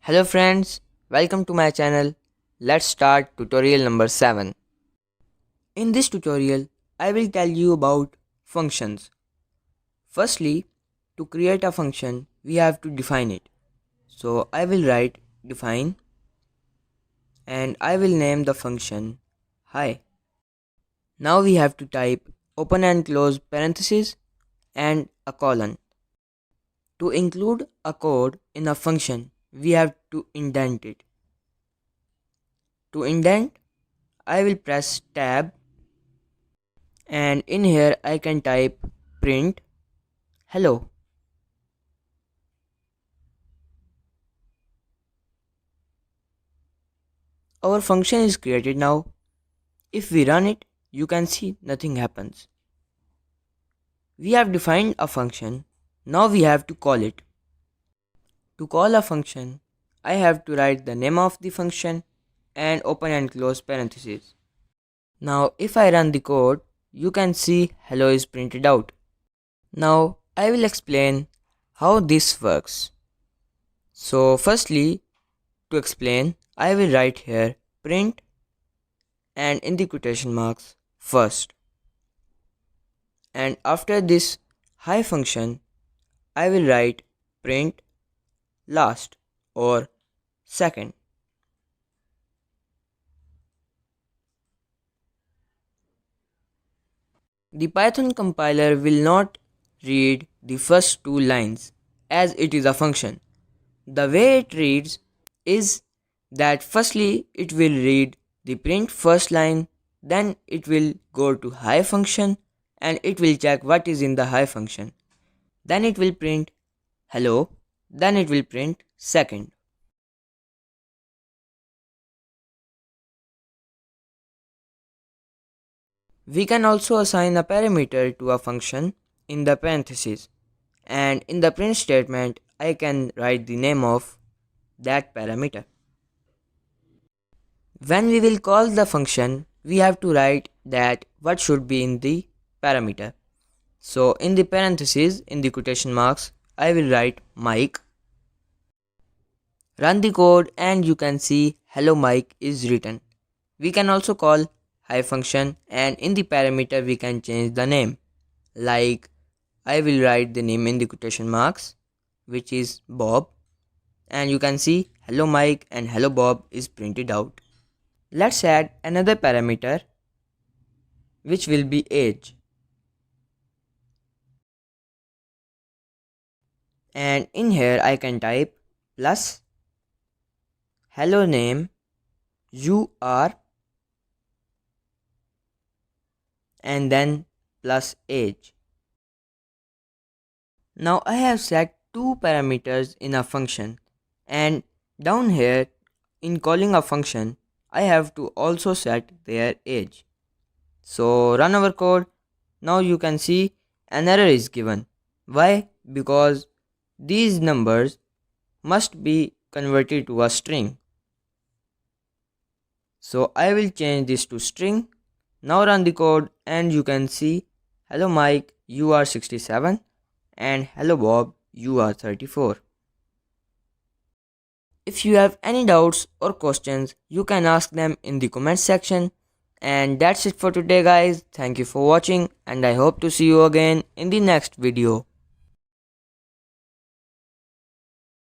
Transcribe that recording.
Hello friends, welcome to my channel. Let's start tutorial number 7. In this tutorial, I will tell you about functions. Firstly, to create a function, we have to define it. So I will write define and I will name the function hi. Now we have to type open and close parenthesis and a colon. To include a code in a function, we have to indent it. To indent, I will press tab and in here I can type print hello. Our function is created now. If we run it, you can see nothing happens. We have defined a function. Now we have to call it. To call a function, I have to write the name of the function and open and close parentheses. Now if I run the code, you can see hello is printed out. Now I will explain how this works. So firstly, to explain, I will write here print and in the quotation marks first. And after this hi function, I will write print last or second. The Python compiler will not read the first two lines as it is a function. The way it reads is that firstly it will read the print first line, then it will go to hi function and it will check what is in the hi function. Then it will print hello, then it will print second. We can also assign a parameter to a function in the parentheses, and in the print statement I can write the name of that parameter. When we will call the function, we have to write that what should be in the parameter. So in the parentheses, in the quotation marks, I will write Mike. Run the code and you can see hello Mike is written. We can also call hi function and in the parameter we can change the name. Like I will write the name in the quotation marks, which is Bob, and you can see hello Mike and hello Bob is printed out. Let's add another parameter which will be age. And in here I can type plus hello name you are and then plus age. Now I have set two parameters in a function, and down here in calling a function I have to also set their age. So run our code. Now you can see an error is given. Why? Because these numbers must be converted to a string. So I will change this to string. Now run the code and you can see hello Mike, you are 67 and hello Bob, you are 34. If you have any doubts or questions, you can ask them in the comment section. And that's it for today guys. Thank you for watching and I hope to see you again in the next video.